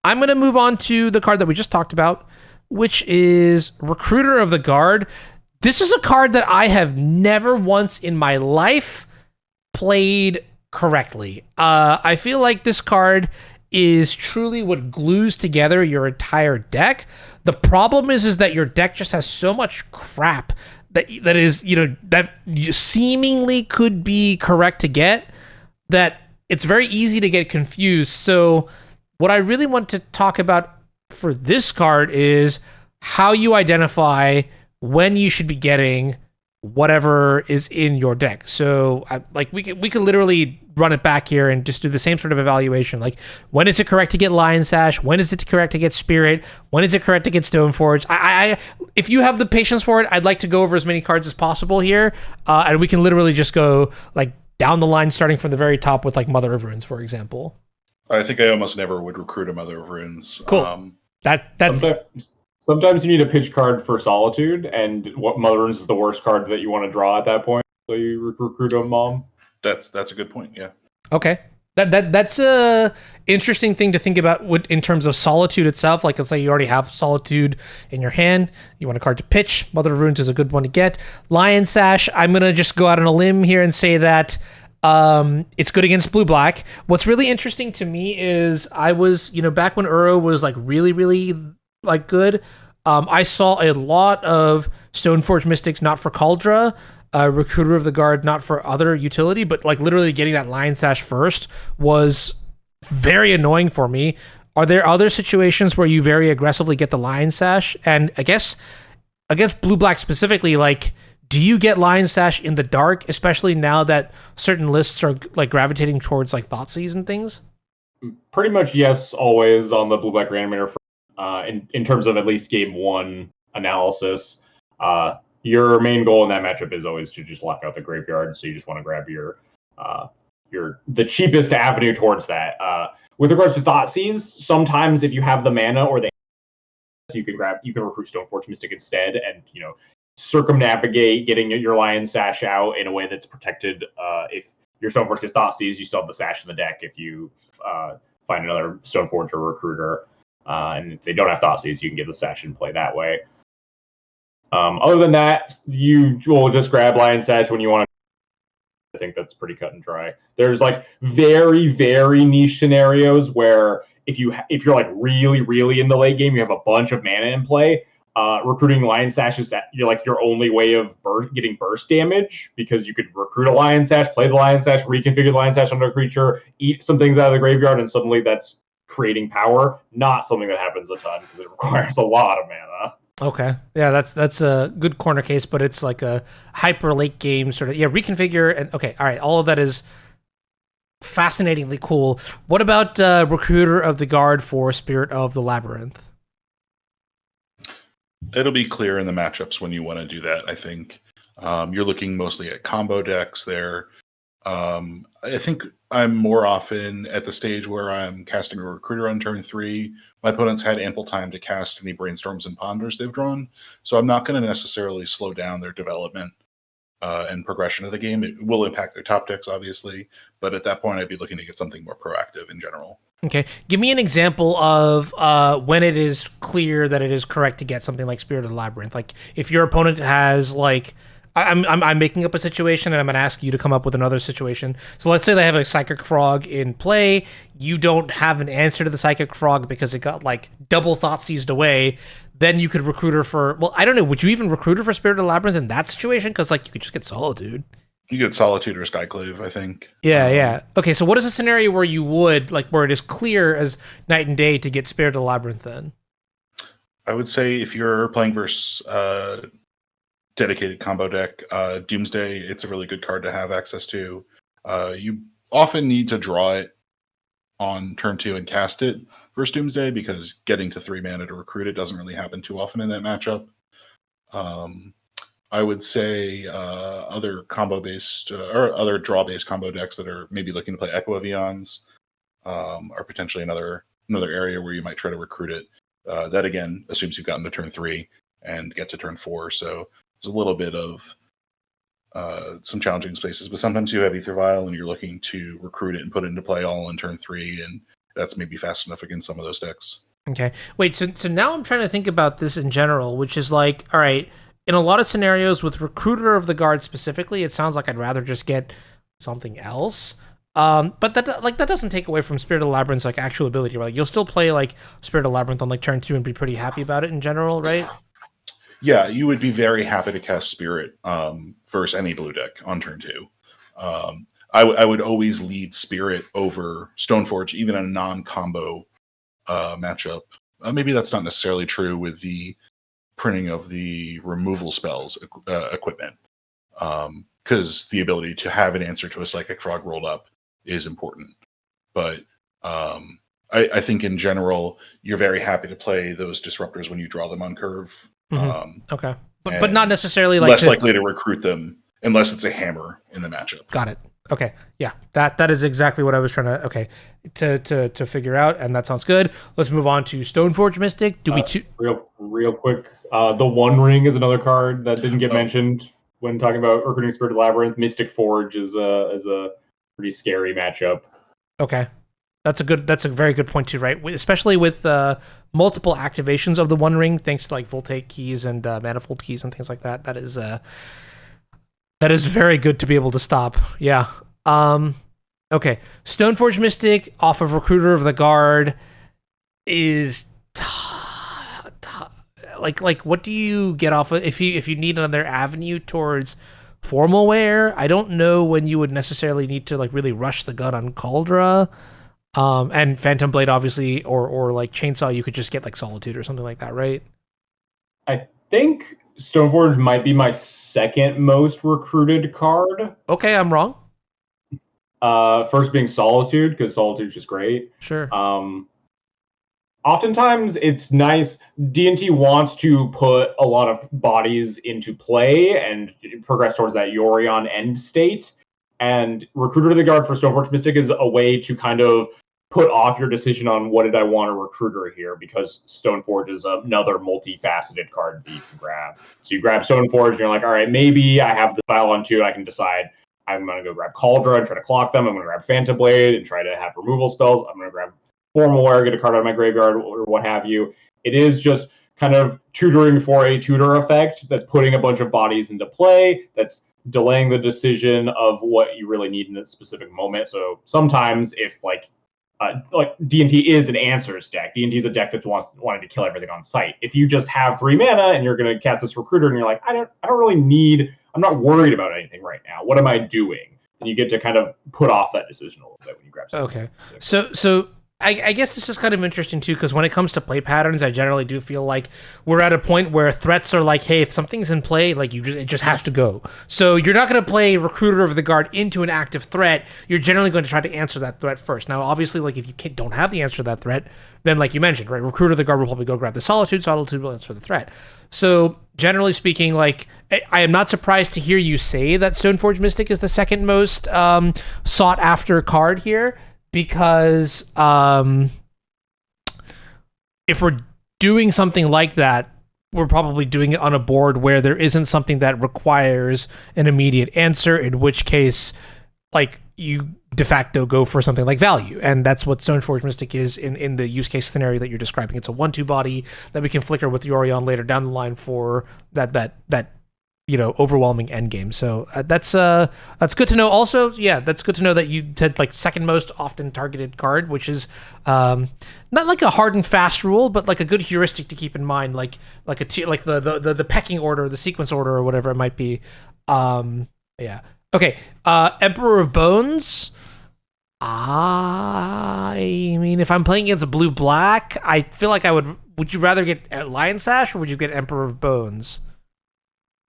I'm going to move on to the card that we just talked about, which is Recruiter of the Guard. This is a card that I have never once in my life played correctly. I feel like this card is truly what glues together your entire deck. The problem is that your deck just has so much crap that is, that seemingly could be correct to get, that it's very easy to get confused. So what I really want to talk about for this card is how you identify when you should be getting whatever is in your deck. So we could literally run it back here and just do the same sort of evaluation. Like, when is it correct to get Lion Sash? When is it correct to get Spirit? When is it correct to get Stoneforge? I if you have the patience for it, I'd like to go over as many cards as possible here, and we can literally just go like down the line, starting from the very top with like Mother of Runes, for example. I think I almost never would recruit a Mother of Runes. Cool. That's sometimes you need a pitch card for Solitude, and what Mother of Runes is the worst card that you want to draw at that point. So you recruit a Mom. That's a good point. Yeah. Okay. That's a interesting thing to think about in terms of Solitude itself. Like, let's say you already have Solitude in your hand. You want a card to pitch. Mother of Runes is a good one to get. Lion Sash, I'm going to just go out on a limb here and say that it's good against blue-black. What's really interesting to me is I was, back when Uro was like really, really like good, I saw a lot of Stoneforge Mystics, not for Kaldra, Recruiter of the Guard, not for other utility, but like literally getting that Lion Sash first was very annoying for me. Are there other situations where you very aggressively get the Lion Sash? And I guess against blue-black specifically, like, do you get Lion Sash in the dark, especially now that certain lists are like gravitating towards like Thoughtseize and things? Pretty much yes, always on the blue-black Reanimator. In terms of at least game one analysis, your main goal in that matchup is always to just lock out the graveyard. So you just want to grab the cheapest avenue towards that. With regards to Thoughtseize, sometimes if you have the mana or the you can recruit Stoneforge Mystic instead, and circumnavigate getting your Lion Sash out in a way that's protected. If your Stoneforge gets Thoughtseize, you still have the Sash in the deck if you find another Stoneforge or Recruiter. And if they don't have Thoughtseize, you can get the Sash and play that way. Other than that, you will just grab Lion Sash when you want to. I think that's pretty cut and dry. There's like very, very niche scenarios where if you're like really, really in the late game, you have a bunch of mana in play. Recruiting Lion Sash is your only way of getting burst damage, because you could recruit a Lion Sash, play the Lion Sash, reconfigure the Lion Sash under a creature, eat some things out of the graveyard, and suddenly that's creating power. Not something that happens a ton because it requires a lot of mana. Okay, yeah, that's a good corner case, but it's like a hyper late game sort of reconfigure and okay, all right, all of that is fascinatingly cool. What about Recruiter of the Guard for Spirit of the Labyrinth? It'll be clear in the matchups when you want to do that. I think you're looking mostly at combo decks there. I think I'm more often at the stage where I'm casting a Recruiter on turn 3. My opponents had ample time to cast any Brainstorms and Ponders they've drawn, so I'm not going to necessarily slow down their development and progression of the game. It will impact their top decks, obviously, but at that point, I'd be looking to get something more proactive in general. Okay, give me an example of when it is clear that it is correct to get something like Spirit of the Labyrinth. Like, if your opponent has like, I'm making up a situation and I'm going to ask you to come up with another situation. So let's say they have a Psychic Frog in play. You don't have an answer to the Psychic Frog because it got like double Thoughtseized away. Then you could recruit her for, well, I don't know. Would you even recruit her for Spirit of the Labyrinth in that situation? Because like you could just get Solitude. You get Solitude or Skyclave, I think. Yeah. Okay, so what is a scenario where you would, like, where it is clear as night and day to get Spirit of the Labyrinth then? I would say if you're playing versus dedicated combo deck, Doomsday, it's a really good card to have access to. You often need to draw it on turn 2 and cast it versus Doomsday, because getting to 3 mana to recruit it doesn't really happen too often in that matchup. I would say other combo-based or other draw-based combo decks that are maybe looking to play Echo of Eons are potentially another area where you might try to recruit it. That, again, assumes you've gotten to turn 3 and get to turn 4, so there's a little bit of some challenging spaces, but sometimes you have Aether Vial and you're looking to recruit it and put it into play all in turn 3 that's maybe fast enough against some of those decks. Okay. Wait, so now I'm trying to think about this in general, which is like, all right, in a lot of scenarios with Recruiter of the Guard specifically, it sounds like I'd rather just get something else. But that doesn't take away from Spirit of the Labyrinth's like actual ability. Right? Like you'll still play like Spirit of the Labyrinth on like turn 2 and be pretty happy about it in general, right? Yeah, you would be very happy to cast Spirit versus any blue deck on turn 2. I would always lead Spirit over Stoneforge, even in a non-combo matchup. Maybe that's not necessarily true with the printing of the removal spells equipment, because the ability to have an answer to a Psychic Frog rolled up is important. But I think in general, you're very happy to play those disruptors when you draw them on curve. Okay, but not necessarily like less likely to recruit them unless it's a hammer in the matchup. Got it. Okay, yeah, that is exactly what I was trying to to figure out, and that sounds good. Let's move on to Stoneforge Mystic. Real quick? The One Ring is another card that didn't get mentioned when talking about recruiting Spirit of Labyrinth. Mystic Forge is a pretty scary matchup. Okay, that's a very good point too, right? Especially with multiple activations of the One Ring, thanks to like Voltaic keys and Manifold keys and things like that. That is very good to be able to stop. Yeah. Okay. Stoneforge Mystic off of Recruiter of the Guard is like what do you get off of if you need another avenue towards formal wear? I don't know when you would necessarily need to like really rush the gun on Cauldra. And Phantom Blade obviously or like Chainsaw you could just get like Solitude or something like that, right? I think Stoneforge might be my second most recruited card. Okay, I'm wrong. First being Solitude, because Solitude's just great. Sure. Oftentimes it's nice. D&T wants to put a lot of bodies into play and progress towards that Yorion end state. And Recruiter of the Guard for Stoneforge Mystic is a way to kind of put off your decision on what did I want a recruiter here, because Stoneforge is another multifaceted card that you can grab. So you grab Stoneforge and you're like, all right, maybe I have the file on 2 and I can decide I'm going to go grab Cauldra and try to clock them. I'm going to grab Phantom Blade and try to have removal spells. I'm going to grab Formal Wear, get a card out of my graveyard or what have you. It is just kind of tutoring for a tutor effect that's putting a bunch of bodies into play, that's delaying the decision of what you really need in a specific moment. So sometimes if like D&T is an answers deck. D&T is a deck that's wanting to kill everything on sight. If you just have 3 mana and you're going to cast this recruiter and you're like, I don't really need, I'm not worried about anything right now. What am I doing? And you get to kind of put off that decision a little bit when you grab something. Okay. So I guess it's just kind of interesting too, because when it comes to play patterns, I generally do feel like we're at a point where threats are like, hey, if something's in play, like it just has to go. So you're not going to play Recruiter of the Guard into an active threat. You're generally going to try to answer that threat first. Now, obviously, like if you don't have the answer to that threat, then like you mentioned, right, Recruiter of the Guard will probably go grab the Solitude. Solitude will answer the threat. So generally speaking, like I am not surprised to hear you say that Stoneforge Mystic is the second most sought after card here. Because if we're doing something like that, we're probably doing it on a board where there isn't something that requires an immediate answer, in which case, like, you de facto go for something like value. And that's what Stoneforge Mystic is in the use case scenario that you're describing. It's a 1/2 body that we can flicker with Yorion later down the line for that overwhelming end game. So that's good to know. Also, yeah, that's good to know that you said like second most often targeted card, which is not like a hard and fast rule, but like a good heuristic to keep in mind, like the pecking order, the sequence order, or whatever it might be. Yeah. Okay. Emperor of Bones. I mean, if I'm playing against a blue-black, I feel like would you rather get Lion Sash or would you get Emperor of Bones?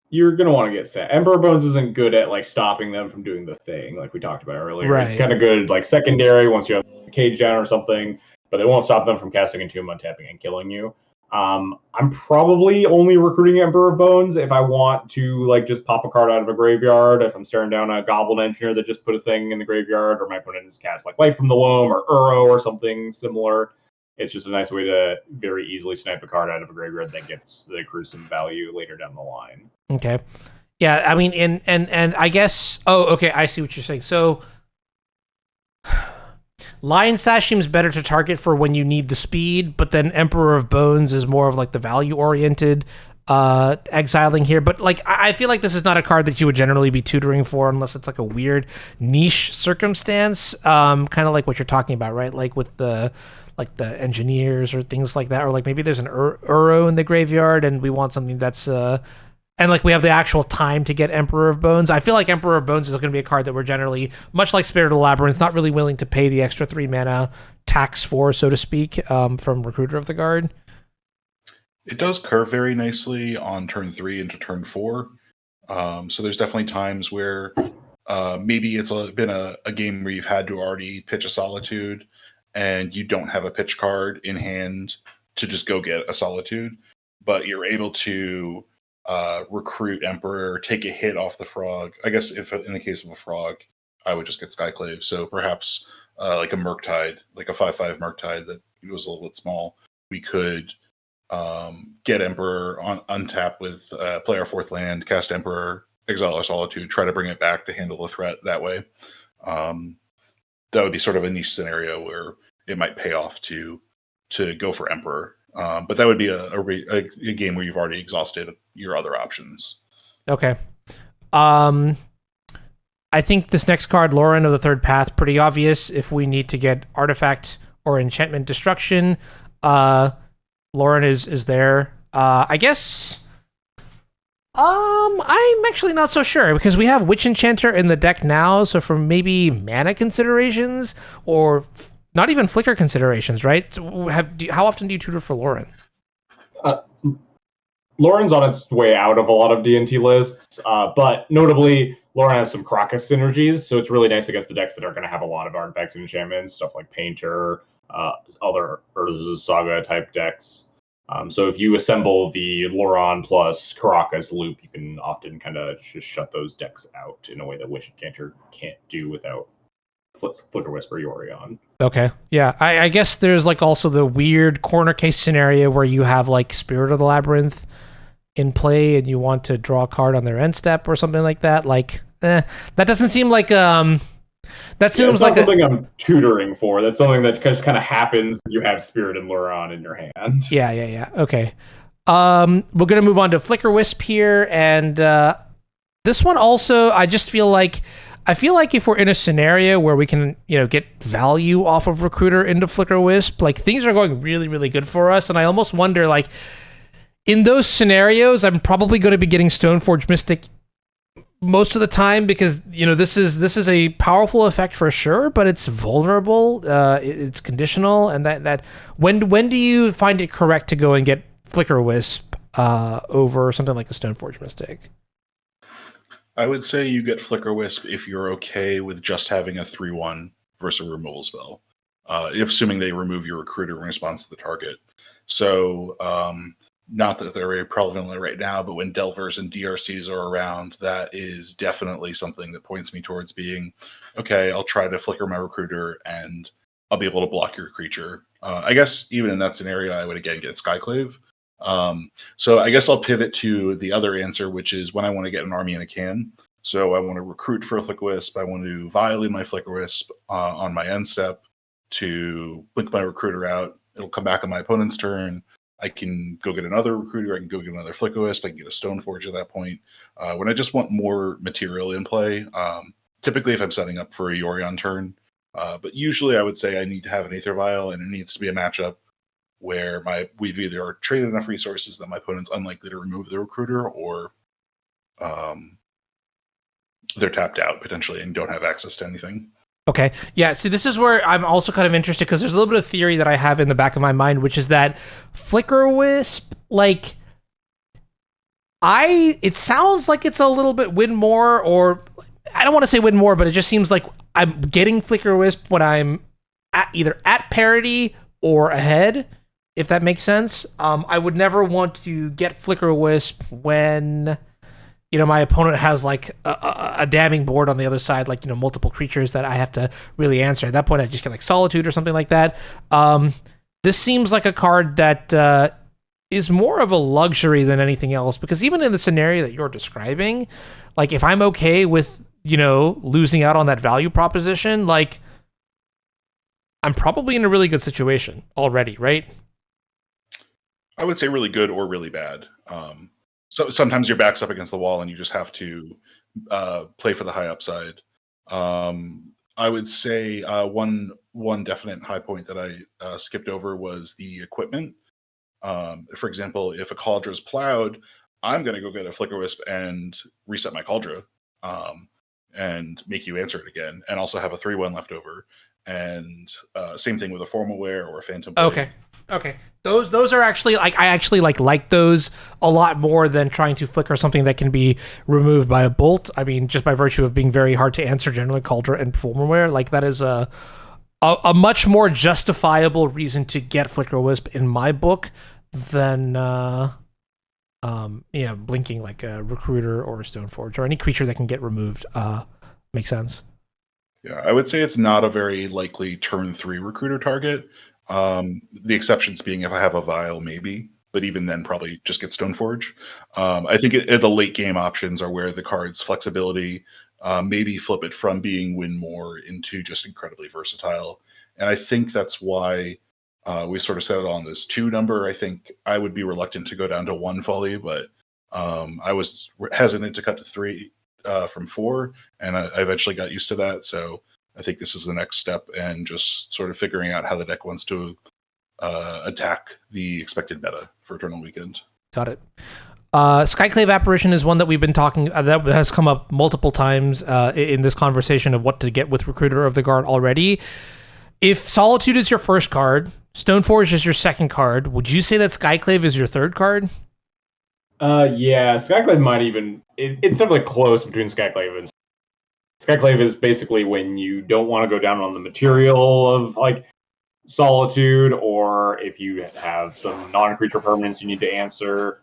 You're going to want to get set. Emperor Bones isn't good at like stopping them from doing the thing like we talked about earlier. Right. It's kind of good like secondary once you have Cage down or something, but it won't stop them from casting Entomb, untapping, and killing you. I'm probably only recruiting Emperor of Bones if I want to like just pop a card out of a graveyard, if I'm staring down a Goblin Engineer that just put a thing in the graveyard, or my opponent just cast like Light from the Loam or Uro or something similar. It's just a nice way to very easily snipe a card out of a graveyard that accrues some value later down the line. Okay. Yeah, I mean, and I guess, okay, I see what you're saying. So Lion Sash seems better to target for when you need the speed, but then Emperor of Bones is more of like the value-oriented exiling here. But like I feel like this is not a card that you would generally be tutoring for unless it's like a weird niche circumstance, kind of like what you're talking about, right? Like with the engineers or things like that, or like maybe there's an Uro in the graveyard and we want something that's and like we have the actual time to get Emperor of Bones. I feel like Emperor of Bones is going to be a card that we're generally, much like Spirit of the Labyrinth, not really willing to pay the extra 3 mana tax for, so to speak, from Recruiter of the Guard. It does curve very nicely on turn 3 into turn 4. So there's definitely times where maybe it's been a game where you've had to already pitch a Solitude and you don't have a pitch card in hand to just go get a Solitude, but you're able to recruit Emperor, take a hit off the frog. I guess if in the case of a frog, I would just get Skyclave. So perhaps like a Murktide, like a 5/5 Murktide that was a little bit small. We could get Emperor on untap with play our 4th land, cast Emperor, exile our Solitude, try to bring it back to handle the threat that way. That would be sort of a niche scenario where it might pay off to go for Emperor. But that would be a game where you've already exhausted your other options. Okay. I think this next card, Loran of the Third Path, pretty obvious. If we need to get artifact or enchantment destruction, Loran is there. I guess I'm actually not so sure because we have Witch Enchanter in the deck now, so for maybe mana considerations or not even flicker considerations, right? So how often do you tutor for Loran? Loran's on its way out of a lot of D&T lists, but notably, Loran has some Crocus synergies, so it's really nice against the decks that are going to have a lot of artifacts and enchantments, stuff like Painter, other Urza's Saga type decks. So if you assemble the Loran plus Crocus loop, you can often kind of just shut those decks out in a way that Witch Enchanter can't do without Flickerwisp or Yorion. Okay, yeah. I guess there's like also the weird corner case scenario where you have like Spirit of the Labyrinth in play and you want to draw a card on their end step or something like that. Like, that doesn't seem like that seems like something I'm tutoring for. That's something that just kind of happens. You have Spirit and Loran in your hand. Yeah. Okay. We're gonna move on to Flickerwisp here, and this one also, I feel like if we're in a scenario where we can, get value off of Recruiter into Flickerwisp, like things are going really, really good for us, and I almost wonder, like, in those scenarios, I'm probably going to be getting Stoneforge Mystic most of the time because this is a powerful effect for sure, but it's vulnerable. It's conditional, and that when do you find it correct to go and get Flickerwisp over something like a Stoneforge Mystic? I would say you get Flickerwisp if you're okay with just having a 3/1 versus a removal spell, assuming they remove your Recruiter in response to the target. So, not that they're very prevalent right now, but when Delvers and DRCs are around, that is definitely something that points me towards being, okay, I'll try to flicker my Recruiter and I'll be able to block your creature. I guess even in that scenario, I would again get Skyclave. So I guess I'll pivot to the other answer, which is when I want to get an army in a can. So I want to recruit for a Flickerwisp. I want to violate my Flickerwisp on my end step to blink my Recruiter out. It'll come back on my opponent's turn. I can go get another Recruiter. I can go get another Flickerwisp. I can get a Stoneforge at that point. When I just want more material in play, typically if I'm setting up for a Yorion turn, but usually I would say I need to have an Aether Vial, and it needs to be a matchup where we've either traded enough resources that my opponent's unlikely to remove the Recruiter, or they're tapped out potentially and don't have access to anything. Okay. Yeah. See, this is where I'm also kind of interested because there's a little bit of theory that I have in the back of my mind, which is that Flickerwisp, like, it sounds like it's a little bit win more, or I don't want to say win more, but it just seems like I'm getting Flickerwisp when I'm either at parity or ahead, if that makes sense. I would never want to get Flickerwisp when my opponent has like a damning board on the other side, like, multiple creatures that I have to really answer. At that point, I just get like Solitude or something like that. This seems like a card that is more of a luxury than anything else, because even in the scenario that you're describing, like if I'm okay with, losing out on that value proposition, like I'm probably in a really good situation already, right? I would say really good or really bad. So sometimes your back's up against the wall and you just have to play for the high upside. I would say one definite high point that I skipped over was the equipment. For example, if a cauldra is plowed, I'm going to go get a Flickerwisp and reset my cauldra and make you answer it again, and also have a 3/1 left over. And same thing with a formal wear or a phantom blade. Okay. Those are actually like I actually like those a lot more than trying to flicker something that can be removed by a bolt. I mean, just by virtue of being very hard to answer, generally cauldra and formalware, like that is a much more justifiable reason to get Flickerwisp in my book than blinking like a recruiter or a Stoneforge or any creature that can get removed. Makes sense. Yeah, I would say it's not a very likely turn 3 recruiter target. The exceptions being if I have a vial, maybe, but even then, probably just get Stoneforge. I think the late game options are where the card's flexibility, maybe flip it from being win more into just incredibly versatile. And I think that's why we sort of settled on this 2 number. I think I would be reluctant to go down to 1 Folly, but I was hesitant to cut to 3 from 4, and I eventually got used to that. So I think this is the next step, and just sort of figuring out how the deck wants to attack the expected meta for Eternal Weekend. Got it. Skyclave Apparition is one that we've been talking that has come up multiple times in this conversation of what to get with Recruiter of the Guard already. If Solitude is your first card, Stoneforge is your second card, would you say that Skyclave is your third card? Yeah, Skyclave might even... It's definitely close between Skyclave and... Skyclave is basically when you don't want to go down on the material of, like, Solitude, or if you have some non-creature permanents you need to answer,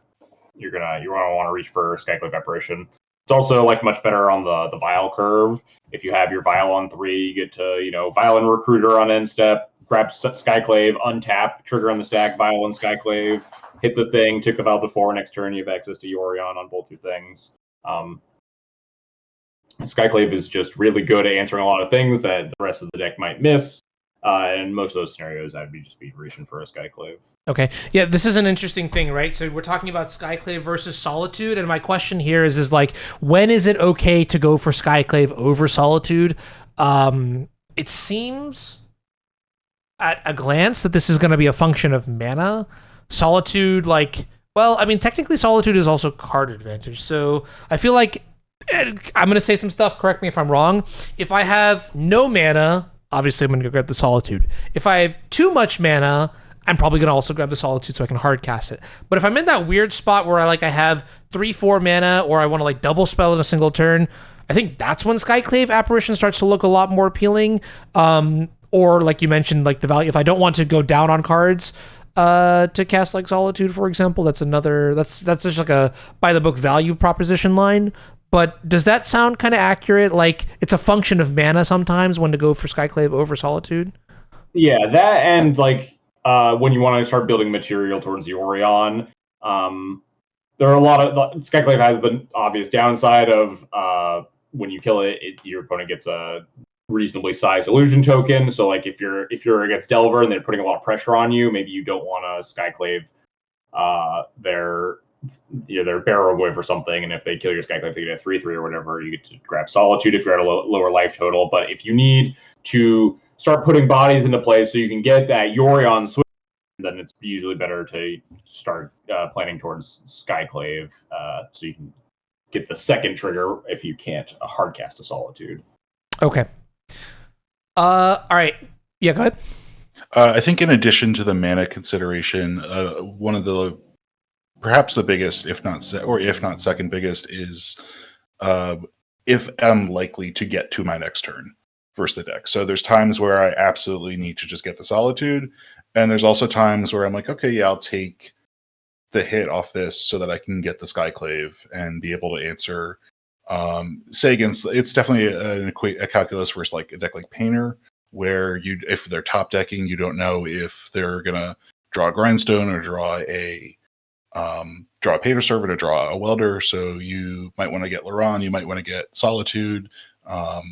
you're gonna want to reach for Skyclave Apparition. It's also, like, much better on the Vial curve. If you have your Vial on 3, you get to, Vial and Recruiter on end step, grab Skyclave, untap, trigger on the stack, Vial and Skyclave, hit the thing, tick the Vial before, next turn you have access to Yorion on both your things. Skyclave is just really good at answering a lot of things that the rest of the deck might miss. And most of those scenarios, I'd be reaching for a Skyclave. Okay. Yeah, this is an interesting thing, right? So we're talking about Skyclave versus Solitude, and my question here is like, when is it okay to go for Skyclave over Solitude? It seems at a glance that this is going to be a function of mana. Solitude, technically Solitude is also card advantage. So I feel like I'm going to say some stuff, correct me if I'm wrong. If I have no mana, obviously I'm going to go grab the Solitude. If I have too much mana, I'm probably going to also grab the Solitude so I can hard cast it. But if I'm in that weird spot where I have 3-4 mana, or I want to double spell in a single turn, I think that's when Skyclave Apparition starts to look a lot more appealing. Or like you mentioned, the value, if I don't want to go down on cards to cast Solitude, for example, that's just like a by the book value proposition line. But does that sound kind of accurate? Like, it's a function of mana sometimes when to go for Skyclave over Solitude? Yeah, that, and when you want to start building material towards the Orion, there are a lot of... Skyclave has the obvious downside of when you kill it, your opponent gets a reasonably sized illusion token. So if you're against Delver and they're putting a lot of pressure on you, maybe you don't want to Skyclave their Barrowwave or something, and if they kill your Skyclave, they get a 3/3 or whatever, you get to grab Solitude if you're at a lower life total. But if you need to start putting bodies into play so you can get that Yorion swing, then it's usually better to start planning towards Skyclave so you can get the second trigger if you can't hard cast a Solitude. Okay. All right. Yeah, go ahead. I think in addition to the mana consideration, one of the perhaps the biggest, if not second biggest, is if I'm likely to get to my next turn versus the deck. So there's times where I absolutely need to just get the Solitude, and there's also times where I'm like, okay, yeah, I'll take the hit off this so that I can get the Skyclave and be able to answer. Say against, it's definitely a calculus versus a deck like Painter, where if they're top decking, you don't know if they're gonna draw a Grindstone or draw a Painter Servant or draw a Welder. So you might want to get Loran, you might want to get Solitude.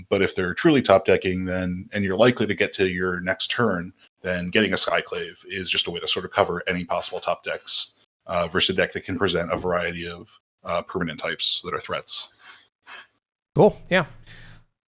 But if they're truly top decking, then and you're likely to get to your next turn, then getting a Skyclave is just a way to sort of cover any possible top decks versus a deck that can present a variety of permanent types that are threats. Cool. Yeah.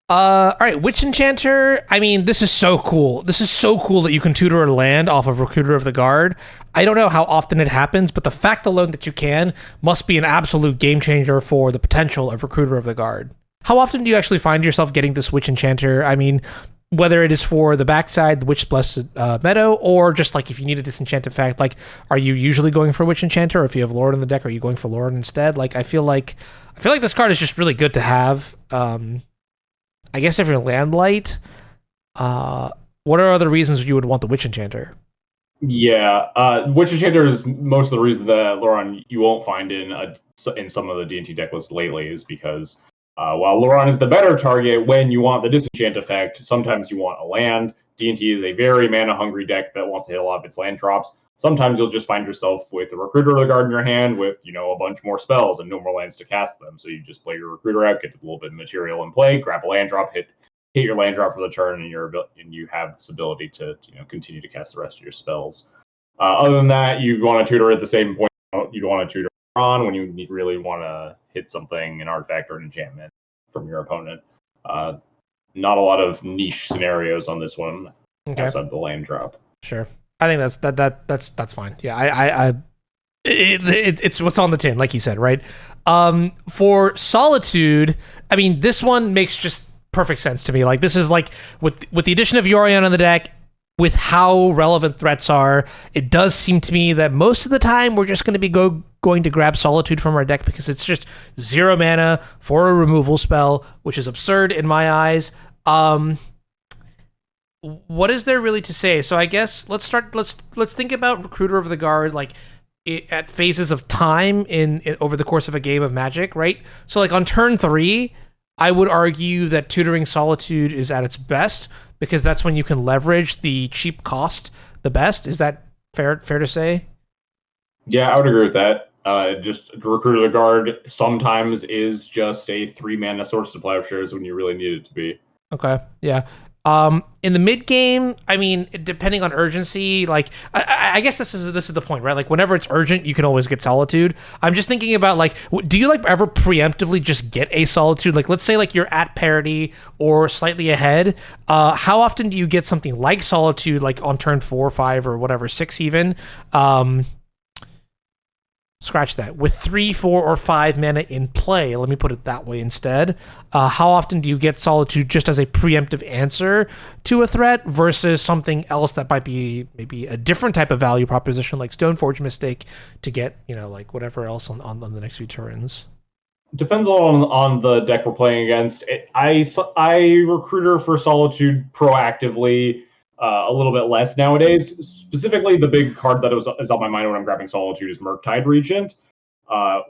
All right, Witch Enchanter. I mean, this is so cool. This is so cool that you can tutor a land off of Recruiter of the Guard. I don't know how often it happens, but the fact alone that you can must be an absolute game changer for the potential of Recruiter of the Guard. How often do you actually find yourself getting this Witch Enchanter? I mean, whether it is for the backside, the Witch Blessed Meadow, or just like if you need a disenchant effect, like are you usually going for Witch Enchanter, or if you have Loran in the deck, are you going for Loran instead? Like I feel like this card is just really good to have. I guess if you're Landlight, what are other reasons you would want the Witch Enchanter? Yeah, Witch Enchanter is most of the reason that Loran you won't find in some of the D&T deck lists lately is because while Loran is the better target when you want the disenchant effect, sometimes you want a land. D&T is a very mana-hungry deck that wants to hit a lot of its land drops. Sometimes you'll just find yourself with a Recruiter of the Guard in your hand with, a bunch more spells and no more lands to cast them. So you just play your Recruiter out, get a little bit of material in play, grab a land drop, hit your land drop for the turn, and you have this ability to continue to cast the rest of your spells. Other than that, you want to tutor at the same point. You don't want to tutor on when you really want to hit something, an artifact or an enchantment from your opponent. Not a lot of niche scenarios on this one outside the land drop. Sure. I think that's fine. Yeah, it's what's on the tin, like you said, right? For Solitude, I mean, this one makes just perfect sense to me. Like this is like with the addition of Yorion on the deck, with how relevant threats are, it does seem to me that most of the time we're just going to be going to grab Solitude from our deck because it's just 0 mana for a removal spell, which is absurd in my eyes. What is there really to say? So I guess let's think about Recruiter of the Guard like at phases of time in over the course of a game of Magic, right? So like on turn 3, I would argue that tutoring Solitude is at its best because that's when you can leverage the cheap cost the best. Is that fair to say? Yeah, I would agree with that. Just Recruiter of the Guard sometimes is just a 3 mana source of plowshares when you really need it to be. Okay, yeah. In the mid game, I mean, depending on urgency, like I guess this is the point, right? Like whenever it's urgent, you can always get Solitude. I'm just thinking about like, do you like ever preemptively just get a Solitude? Like let's say like you're at parity or slightly ahead. How often do you get something like Solitude, like on turn 4, 5, or whatever, 6 even? Scratch that. With 3, 4, or 5 mana in play, let me put it that way instead. How often do you get Solitude just as a preemptive answer to a threat versus something else that might be maybe a different type of value proposition like Stoneforge Mystic to get, like whatever else on the next few turns? Depends on the deck we're playing against. I Recruiter for Solitude proactively. A little bit less nowadays. Specifically, the big card that is on my mind when I'm grabbing Solitude is Murktide Regent.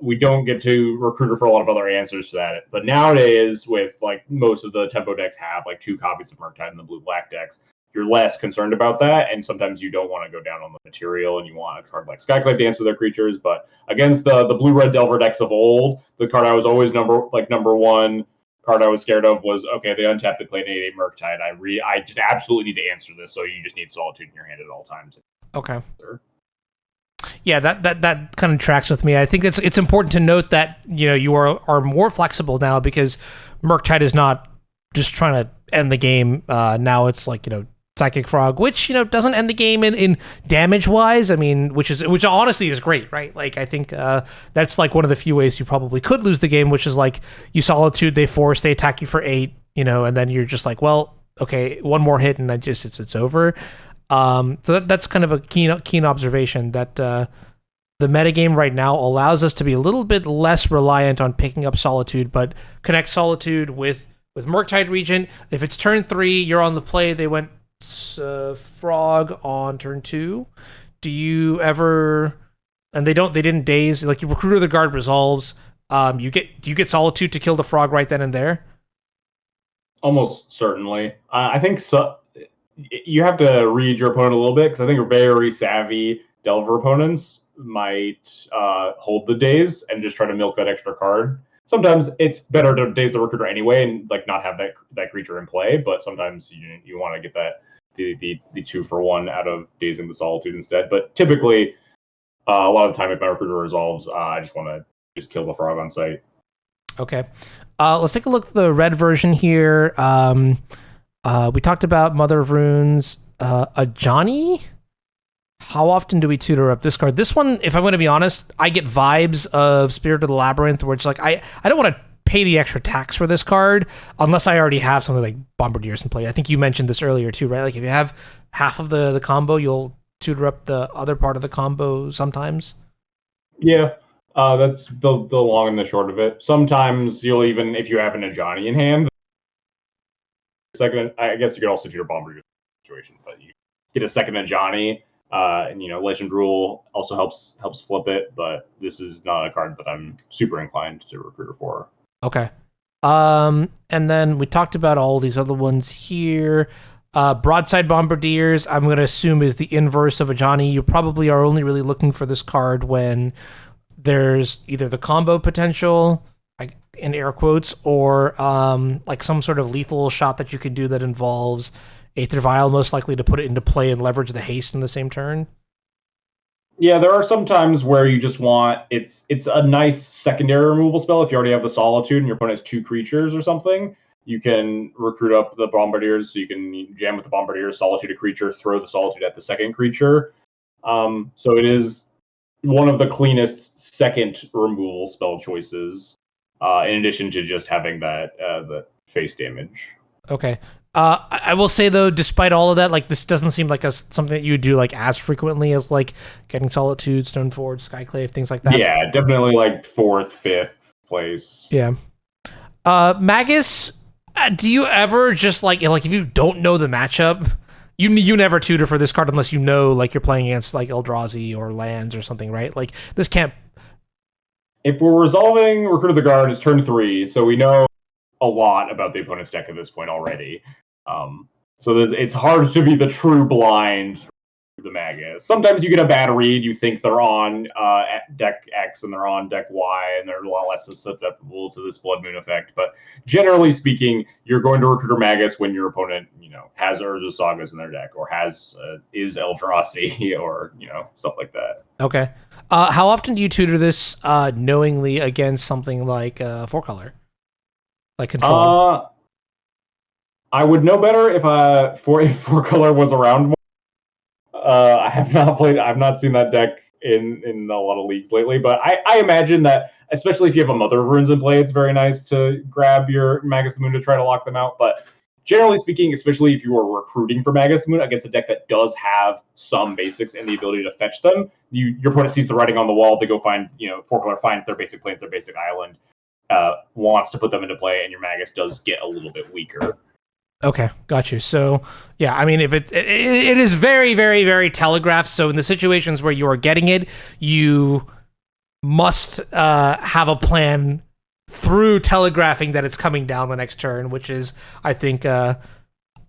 We don't get to Recruiter for a lot of other answers to that. But nowadays, with like most of the tempo decks have like 2 copies of Murktide in the blue-black decks, you're less concerned about that. And sometimes you don't want to go down on the material and you want a card like Skyclave to answer their creatures. But against the blue-red Delver decks of old, the card I was always number 1 card I was scared of was, okay, they untapped the Clay 8 Murktide. I just absolutely need to answer this, so you just need Solitude in your hand at all times. Okay. Yeah, that kind of tracks with me. I think it's important to note that you are more flexible now because Murktide is not just trying to end the game. Now it's like Psychic Frog, which doesn't end the game in damage wise. I mean, which honestly is great, right? Like I think that's like one of the few ways you probably could lose the game, which is like you Solitude, they force, they attack you for 8, and then you're just like, well, okay, one more hit and it's over. So that's kind of a keen observation that the metagame right now allows us to be a little bit less reliant on picking up Solitude, but connect Solitude with Murktide Regent. If it's turn 3, you're on the play. They went Frog on turn 2. Do you ever? And they didn't daze. Like you Recruiter the Guard resolves. Do you get Solitude to kill the Frog right then and there? Almost certainly. I think so. You have to read your opponent a little bit because I think very savvy Delver opponents might hold the daze and just try to milk that extra card. sometimes it's better to daze the recruiter anyway and like not have that creature in play. But sometimes you want to get that the 2-for-1 out of dazing the Solitude instead. But typically, a lot of the time, if my recruiter resolves, I just want to just kill the frog on sight. Okay. Let's take a look at the red version here. We talked about Mother of Runes. A Johnny? How often do we tutor up this card? This one, if I'm going to be honest, I get vibes of Spirit of the Labyrinth, where it's like, I don't want to pay the extra tax for this card unless I already have something like Bombardiers in play. I think you mentioned this earlier too, right? Like if you have half of the combo, you'll tutor up the other part of the combo sometimes. Yeah, that's the long and the short of it. Sometimes you'll even, if you have an Ajani in hand, second, I guess you could also tutor Bombardier situation, but you get a second Ajani. And Legend Rule also helps flip it, but this is not a card that I'm super inclined to recruiter for. Okay. And then we talked about all these other ones here. Broadside Bombardiers, I'm going to assume, is the inverse of a Johnny. You probably are only really looking for this card when there's either the combo potential, like in air quotes, or like some sort of lethal shot that you can do that involves Aether Vial, most likely to put it into play and leverage the haste in the same turn. Yeah, there are some times where you just want it's a nice secondary removal spell. If you already have the Solitude and your opponent has 2 creatures or something, you can recruit up the Bombardiers, so you can jam with the Bombardiers, Solitude a creature, throw the Solitude at the second creature. So it is one of the cleanest second removal spell choices, in addition to just having that the face damage. Okay. I will say though, despite all of that, like this doesn't seem like something that you would do like as frequently as like getting Solitude, Stoneforge, Skyclave, things like that. Yeah, definitely like 4th, 5th place. Yeah. Magus, do you ever just like if you don't know the matchup, you never tutor for this card unless you know like you're playing against like Eldrazi or lands or something, right? Like this can't. If we're resolving Recruit of the Guard, it's turn 3, so we know a lot about the opponent's deck at this point already. So it's hard to be the true blind for the Magus. Sometimes you get a bad read, you think they're on deck X and they're on deck Y, and they're a lot less susceptible to this Blood Moon effect. But generally speaking, you're going to recruit a Magus when your opponent, has Urza Sagas in their deck, or is Eldrazi, or stuff like that. Okay. How often do you tutor this knowingly against something like 4-color? Like control? I would know better if 4-color was around more. I have not played. I've not seen that deck in a lot of leagues lately. But I imagine that, especially if you have a Mother of Runes in play, it's very nice to grab your Magus Moon to try to lock them out. But generally speaking, especially if you are recruiting for Magus Moon against a deck that does have some basics and the ability to fetch them, your opponent sees the writing on the wall. They go find 4-color finds their basic plane, their basic island. Wants to put them into play, and your Magus does get a little bit weaker. Okay, got you. So, yeah, I mean, if it is very, very, very telegraphed. So in the situations where you are getting it, you must have a plan through telegraphing that it's coming down the next turn, which is, I think,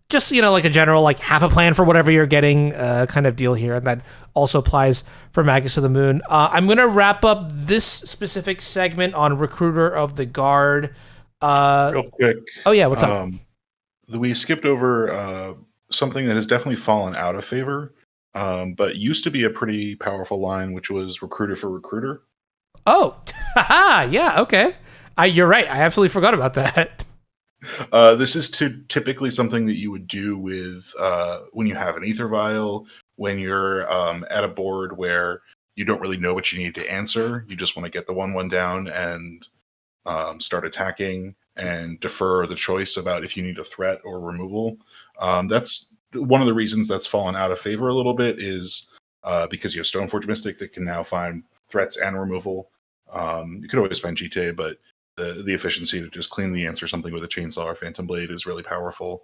just, like a general, like, have a plan for whatever you're getting kind of deal here. And that also applies for Magus of the Moon. I'm going to wrap up this specific segment on Recruiter of the Guard. Real quick. Oh, yeah, what's up? We skipped over something that has definitely fallen out of favor, but used to be a pretty powerful line, which was Recruiter for Recruiter. Oh, yeah, okay. You're right. I absolutely forgot about that. This is typically something that you would do with when you have an Aether Vial, when you're at a board where you don't really know what you need to answer. You just want to get the 1/1 down and start attacking and defer the choice about if you need a threat or removal. That's one of the reasons that's fallen out of favor a little bit, is because you have Stoneforge Mystic that can now find threats and removal. You could always find GTA, but the efficiency to just cleanly answer something with a Chainsaw or Phantom Blade is really powerful.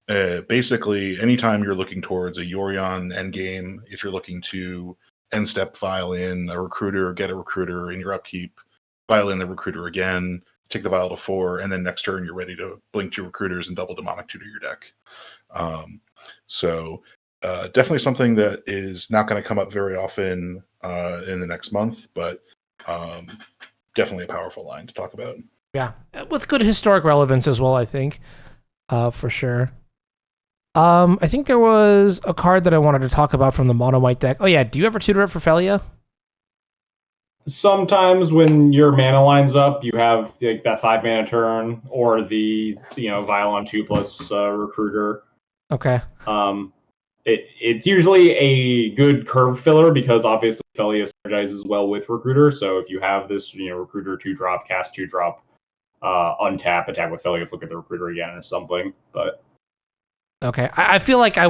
Basically, anytime you're looking towards a Yorion endgame, if you're looking to end step file in a recruiter, get a recruiter in your upkeep, file in the recruiter again, take the vial to 4, and then next turn you're ready to blink 2 recruiters and double demonic tutor your deck. So definitely something that is not going to come up very often in the next month, but definitely a powerful line to talk about. Yeah, with good historic relevance as well, I think, for sure. I think there was a card that I wanted to talk about from the mono white deck. Oh yeah, do you ever tutor it for Felia? Sometimes when your mana lines up, you have like that 5 mana turn or the Violon 2+ recruiter. Okay. It's usually a good curve filler because obviously Felia synergizes well with recruiter. So if you have this recruiter 2-drop, cast 2-drop, untap, attack with Felia, look at the recruiter again or something. But okay, I feel like I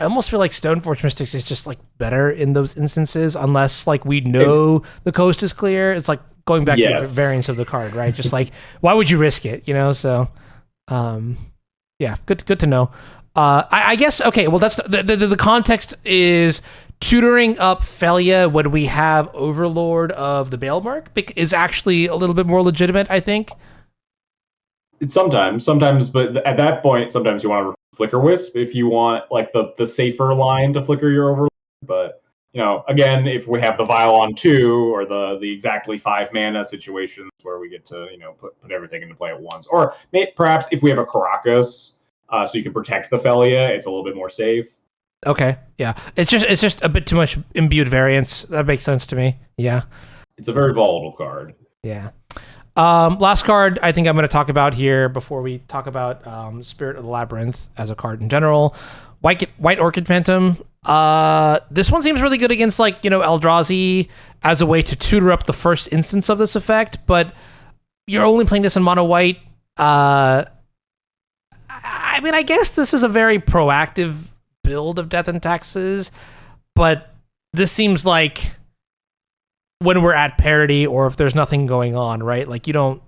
almost feel like Stoneforge Mystic is just like better in those instances, unless like we know the coast is clear. It's like going back to the variance of the card, right? Just like, why would you risk it? So, yeah, good to know. I guess okay. Well, that's the context is tutoring up Felia when we have Overlord of the Balemark is actually a little bit more legitimate, I think. Sometimes, but at that point, sometimes you want to Flickerwisp if you want like the safer line to flicker your Overlord. But again, if we have the Violon 2 or the exactly 5 mana situations where we get to put everything into play at once, or perhaps if we have a Caracas, so you can protect the Felia, it's a little bit more safe. Okay, yeah, it's just a bit too much imbued variance. That makes sense to me. Yeah, it's a very volatile card. Yeah. Last card I think I'm going to talk about here before we talk about Spirit of the Labyrinth as a card in general. White Orchid Phantom. This one seems really good against like Eldrazi as a way to tutor up the first instance of this effect, but you're only playing this in mono white. I mean, I guess this is a very proactive build of Death and Taxes, but this seems like when we're at parity or if there's nothing going on, right? Like you don't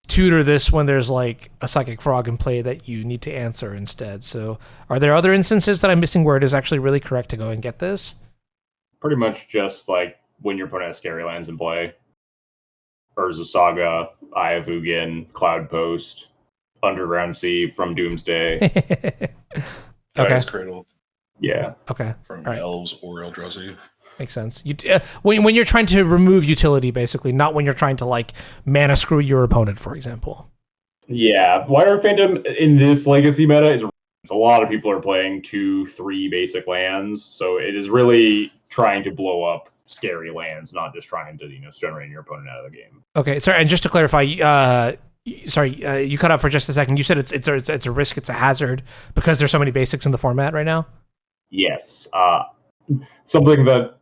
tutor this when there's like a Psychic Frog in play that you need to answer instead. So are there other instances that I'm missing where it is actually really correct to go and get this? Pretty much just like when you're putting Scary Lands in play. Urza Saga, Eye of Ugin, Cloud Post, Underground Sea from Doomsday. Okay. Cradle. Yeah. Okay. From Elves or Eldrazi. Makes sense. When you're trying to remove utility, basically, not when you're trying to like mana screw your opponent, for example. Yeah, White Orchid Phantom in this Legacy meta is a lot of people are playing 2-3 basic lands, so it is really trying to blow up scary lands, not just trying to generate your opponent out of the game. Okay, sorry, and just to clarify, you cut out for just a second. You said it's a risk, it's a hazard because there's so many basics in the format right now. Yes, something that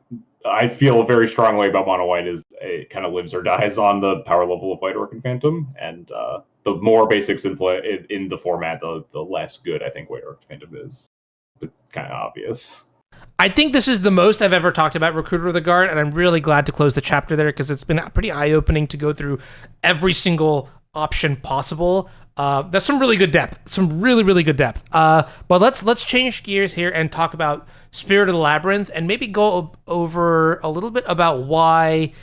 I feel very strongly about mono white is it kind of lives or dies on the power level of White Orchid Phantom, and the more basics in play in the format, the less good I think White Orchid Phantom is. It's kind of obvious. I think this is the most I've ever talked about Recruiter of the Guard, and I'm really glad to close the chapter there because it's been pretty eye-opening to go through every single option possible. That's some really good depth, some really, really good depth. But let's change gears here and talk about Spirit of the Labyrinth and maybe go over a little bit about why